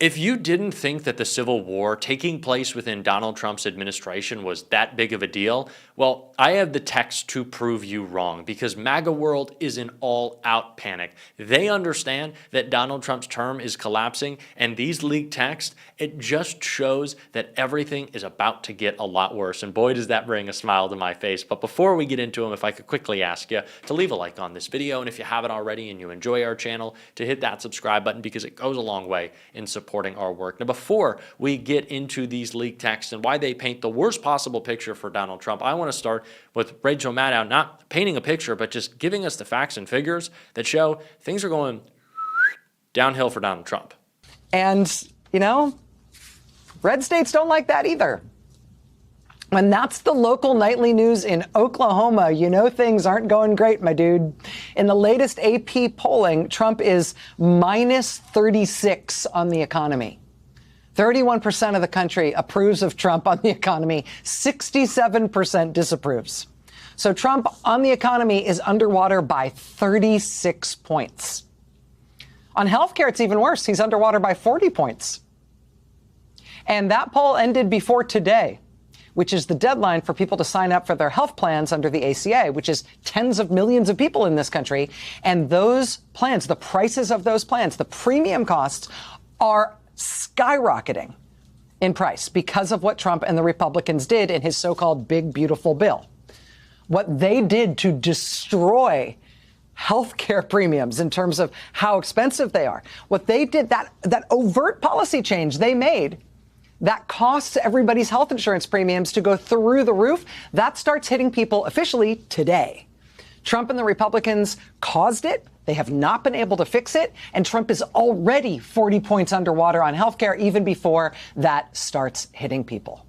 If you didn't think that the Civil War taking place within Donald Trump's administration was that big of a deal, well, I have the text to prove you wrong, because MAGA world is in all-out panic. They understand that Donald Trump's term is collapsing, and these leaked texts, it just shows that everything is about to get a lot worse. And boy, does that bring a smile to my face. But before we get into them, if I could quickly ask you to leave a like on this video, and if you haven't already and you enjoy our channel, to hit that subscribe button, because it goes a long way in supporting our work. Now, before we get into these leaked texts and why they paint the worst possible picture for Donald Trump, I want to start with Rachel Maddow not painting a picture, but just giving us the facts and figures that show things are going downhill for Donald Trump. And, you know, red states don't like that either. When that's the local nightly news in Oklahoma, you know things aren't going great, my dude. In the latest AP polling, Trump is minus 36 on the economy. 31% of the country approves of Trump on the economy. 67% disapproves. So Trump on the economy is underwater by 36 points. On healthcare, it's even worse. He's underwater by 40 points. And that poll ended before today, which is the deadline for people to sign up for their health plans under the ACA, which is tens of millions of people in this country. And those plans, the prices of those plans, the premium costs are skyrocketing in price because of what Trump and the Republicans did in his so-called big, beautiful bill. What they did to destroy healthcare premiums in terms of how expensive they are. What they did, that overt policy change they made that costs everybody's health insurance premiums to go through the roof, that starts hitting people officially today. Trump and the Republicans caused it. They have not been able to fix it. And Trump is already 40 points underwater on healthcare even before that starts hitting people.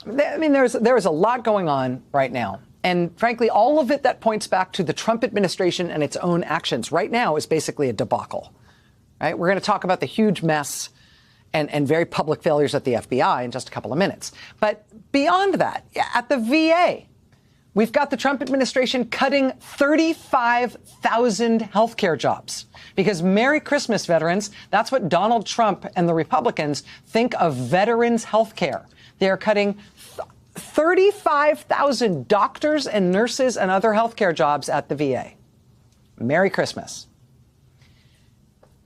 I mean, there is a lot going on right now. And frankly, all of it that points back to the Trump administration and its own actions right now is basically a debacle. Right? We're going to talk about the huge mess and very public failures at the FBI in just a couple of minutes. But beyond that, at the VA, we've got the Trump administration cutting 35,000 healthcare jobs. Because Merry Christmas, veterans, that's what Donald Trump and the Republicans think of veterans' healthcare. They are cutting 35,000 doctors and nurses and other healthcare jobs at the VA. Merry Christmas.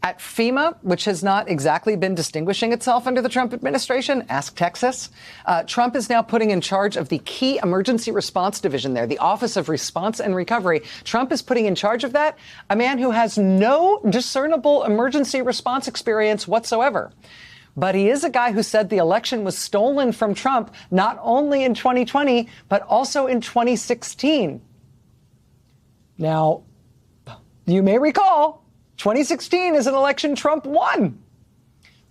At FEMA, which has not exactly been distinguishing itself under the Trump administration, ask Texas, Trump is now putting in charge of the key emergency response division there, the Office of Response and Recovery. Trump is putting in charge of that a man who has no discernible emergency response experience whatsoever. But he is a guy who said the election was stolen from Trump, not only in 2020, but also in 2016. Now, you may recall, 2016 is an election Trump won.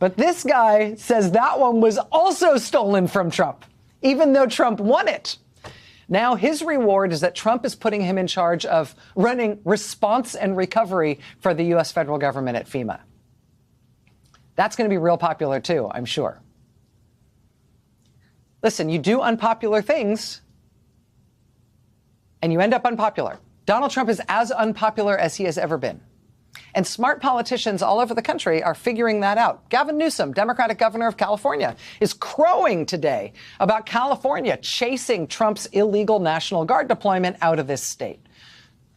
But this guy says that one was also stolen from Trump, even though Trump won it. Now his reward is that Trump is putting him in charge of running response and recovery for the U.S. federal government at FEMA. That's going to be real popular too, I'm sure. Listen, you do unpopular things and you end up unpopular. Donald Trump is as unpopular as he has ever been. And smart politicians all over the country are figuring that out. Gavin Newsom, Democratic governor of California, is crowing today about California chasing Trump's illegal National Guard deployment out of this state.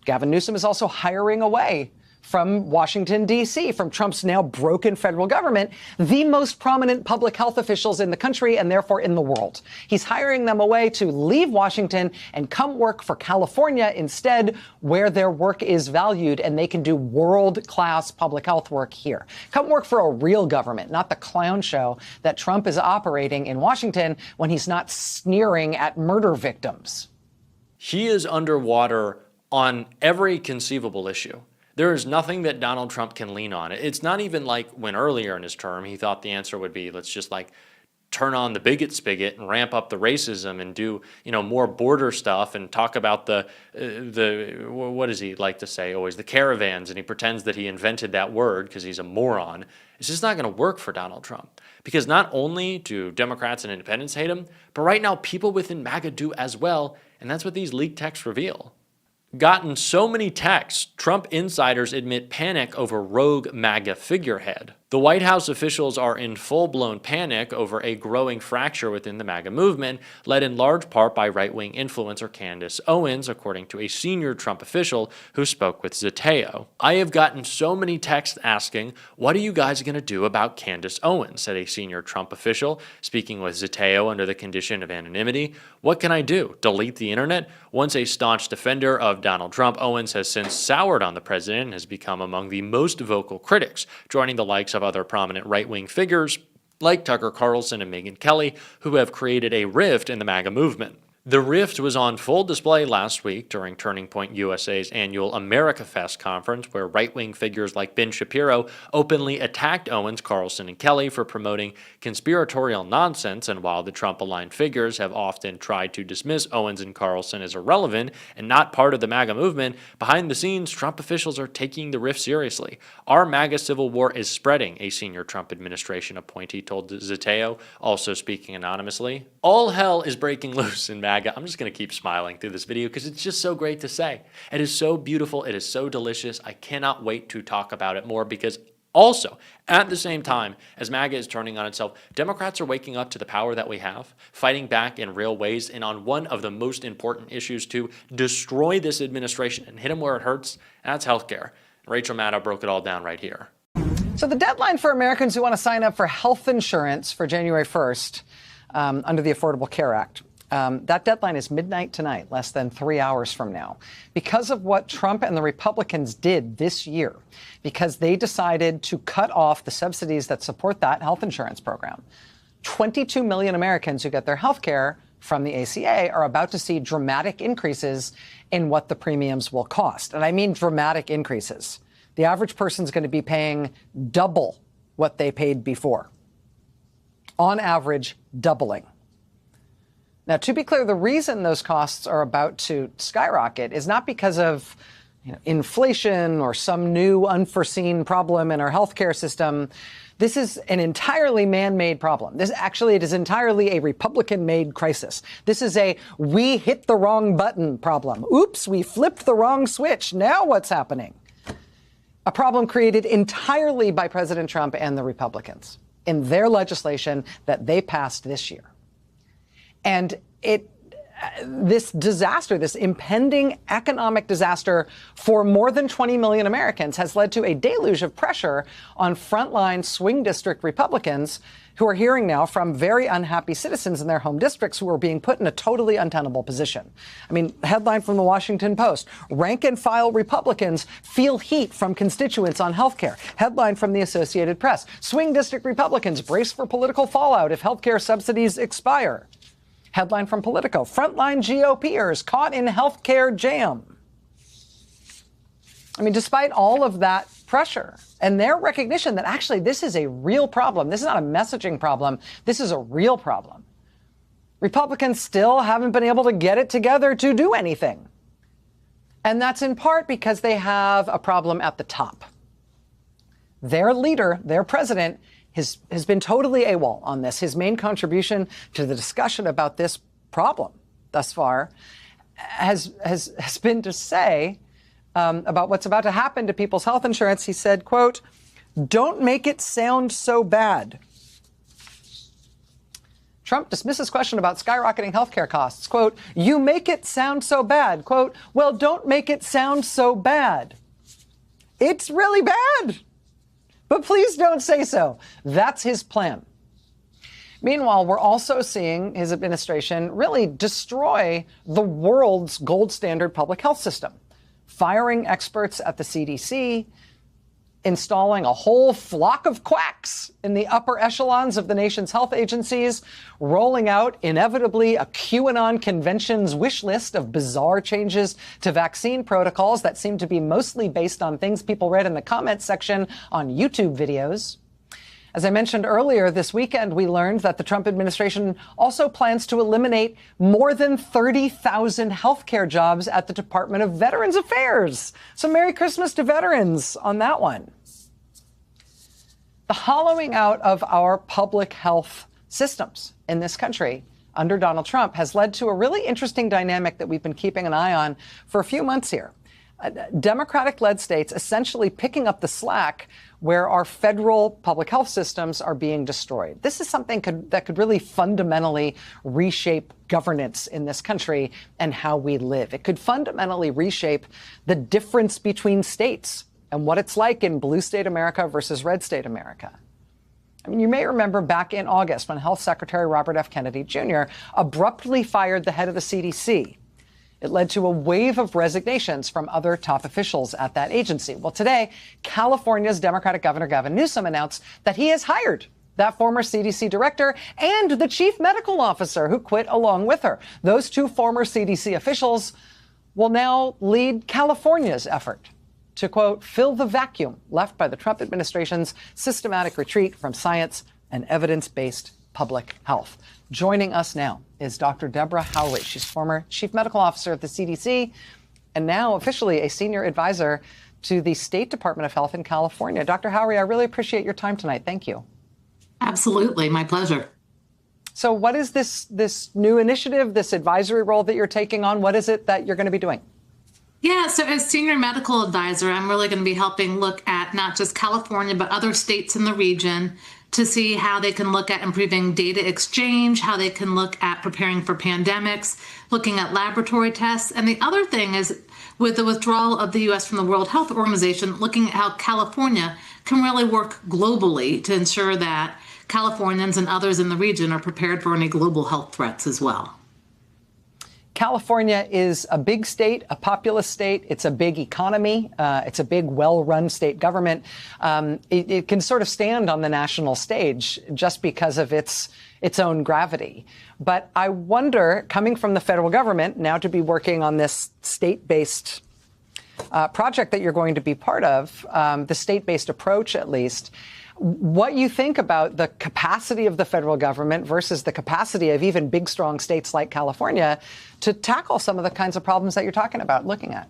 Gavin Newsom is also hiring away from Washington, D.C., from Trump's now broken federal government, the most prominent public health officials in the country and therefore in the world. He's hiring them away to leave Washington and come work for California instead, where their work is valued and they can do world-class public health work here. Come work for a real government, not the clown show that Trump is operating in Washington when he's not sneering at murder victims. He is underwater on every conceivable issue. There is nothing that Donald Trump can lean on. It's not even like when earlier in his term he thought the answer would be, let's just like turn on the bigot spigot and ramp up the racism and do, more border stuff and talk about the what does he like to say always, the caravans, and he pretends that he invented that word because he's a moron. It's just not going to work for Donald Trump, because not only do Democrats and independents hate him, but right now people within MAGA do as well, and that's what these leaked texts reveal. gotten so many texts, Trump insiders admit panic over rogue MAGA figurehead. The White House officials are in full-blown panic over a growing fracture within the MAGA movement, led in large part by right-wing influencer Candace Owens, according to a senior Trump official who spoke with Zateo. "I have gotten so many texts asking, what are you guys going to do about Candace Owens?" said a senior Trump official, speaking with Zateo under the condition of anonymity. "What can I do? Delete the internet?" Once a staunch defender of Donald Trump, Owens has since soured on the president and has become among the most vocal critics, joining the likes of other prominent right-wing figures like Tucker Carlson and Megyn Kelly, who have created a rift in the MAGA movement. The rift was on full display last week during Turning Point USA's annual America Fest conference, where right-wing figures like Ben Shapiro openly attacked Owens, Carlson, and Kelly for promoting conspiratorial nonsense. And while the Trump-aligned figures have often tried to dismiss Owens and Carlson as irrelevant and not part of the MAGA movement, behind the scenes, Trump officials are taking the rift seriously. "Our MAGA civil war is spreading," a senior Trump administration appointee told Zateo, also speaking anonymously. All hell is breaking loose in MAGA. I'm just going to keep smiling through this video because it's just so great to say. It is so beautiful. It is so delicious. I cannot wait to talk about it more because also, at the same time as MAGA is turning on itself, Democrats are waking up to the power that we have, fighting back in real ways, and on one of the most important issues to destroy this administration and hit them where it hurts, and that's healthcare. Rachel Maddow broke it all down right here. So the deadline for Americans who want to sign up for health insurance for January 1st under the Affordable Care Act. That deadline is midnight tonight, less than 3 hours from now. Because of what Trump and the Republicans did this year, because they decided to cut off the subsidies that support that health insurance program, 22 million Americans who get their health care from the ACA are about to see dramatic increases in what the premiums will cost. And I mean dramatic increases. The average person is going to be paying double what they paid before. On average, doubling. Now, to be clear, the reason those costs are about to skyrocket is not because of inflation or some new unforeseen problem in our healthcare system. This is an entirely man-made problem. It is entirely a Republican-made crisis. This is a we hit the wrong button problem. Oops, we flipped the wrong switch. Now what's happening? A problem created entirely by President Trump and the Republicans in their legislation that they passed this year. And this disaster, this impending economic disaster for more than 20 million Americans has led to a deluge of pressure on frontline swing district Republicans who are hearing now from very unhappy citizens in their home districts who are being put in a totally untenable position. I mean, headline from the Washington Post, rank and file Republicans feel heat from constituents on health care. Headline from the Associated Press, swing district Republicans brace for political fallout if health care subsidies expire. Headline from Politico, frontline GOPers caught in healthcare jam. I mean, despite all of that pressure and their recognition that actually this is a real problem, this is not a messaging problem, this is a real problem, Republicans still haven't been able to get it together to do anything. And that's in part because they have a problem at the top. Their leader, their president, has been totally AWOL on this. His main contribution to the discussion about this problem thus far has been to say about what's about to happen to people's health insurance. He said, quote, "Don't make it sound so bad." Trump dismisses question about skyrocketing healthcare costs. Quote, "You make it sound so bad." Quote, "Well, don't make it sound so bad. It's really bad. But please don't say so." That's his plan. Meanwhile, we're also seeing his administration really destroy the world's gold standard public health system, firing experts at the CDC, installing a whole flock of quacks in the upper echelons of the nation's health agencies, rolling out, inevitably, a QAnon convention's wish list of bizarre changes to vaccine protocols that seem to be mostly based on things people read in the comments section on YouTube videos. As I mentioned earlier, this weekend we learned that the Trump administration also plans to eliminate more than 30,000 healthcare jobs at the Department of Veterans Affairs. So Merry Christmas to veterans on that one. The hollowing out of our public health systems in this country under Donald Trump has led to a really interesting dynamic that we've been keeping an eye on for a few months here. Democratic-led states essentially picking up the slack where our federal public health systems are being destroyed. This is something that could really fundamentally reshape governance in this country and how we live. It could fundamentally reshape the difference between states and what it's like in blue state America versus red state America. I mean, you may remember back in August when Health Secretary Robert F. Kennedy Jr. abruptly fired the head of the CDC. It led to a wave of resignations from other top officials at that agency. Well, today, California's Democratic Governor Gavin Newsom announced that he has hired that former CDC director and the chief medical officer who quit along with her. Those two former CDC officials will now lead California's effort to, quote, fill the vacuum left by the Trump administration's systematic retreat from science and evidence-based public health. Joining us now is Dr. Deborah Howry. She's former chief medical officer at the CDC and now officially a senior advisor to the State Department of Health in California. Dr. Howry, I really appreciate your time tonight. Thank you. Absolutely. My pleasure. So what is this new initiative, this advisory role that you're taking on? What is it that you're going to be doing? Yeah, so as senior medical advisor, I'm really going to be helping look at not just California, but other states in the region to see how they can look at improving data exchange, how they can look at preparing for pandemics, looking at laboratory tests. And the other thing is, with the withdrawal of the U.S. from the World Health Organization, looking at how California can really work globally to ensure that Californians and others in the region are prepared for any global health threats as well. California is a big state, a populous state. It's a big economy. It's a big, well-run state government. It can sort of stand on the national stage just because of its own gravity. But I wonder, coming from the federal government, now to be working on this state-based project that you're going to be part of, the state-based approach at least, what you think about the capacity of the federal government versus the capacity of even big, strong states like California to tackle some of the kinds of problems that you're talking about looking at?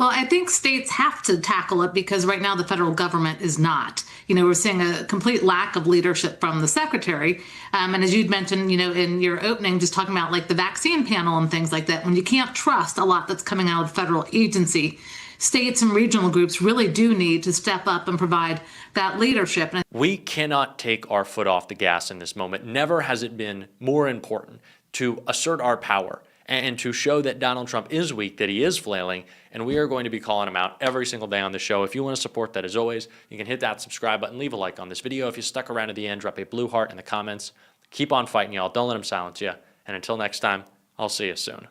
Well, I think states have to tackle it because right now the federal government is not. We're seeing a complete lack of leadership from the secretary. And as you'd mentioned, in your opening, just talking about like the vaccine panel and things like that, when you can't trust a lot that's coming out of the federal agency, states and regional groups really do need to step up and provide that leadership. We cannot take our foot off the gas in this moment. Never has it been more important to assert our power and to show that Donald Trump is weak, that he is flailing, and we are going to be calling him out every single day on the show. If you want to support that, as always, you can hit that subscribe button, leave a like on this video. If you stuck around to the end, drop a blue heart in the comments. Keep on fighting, y'all. Don't let him silence you. And until next time, I'll see you soon.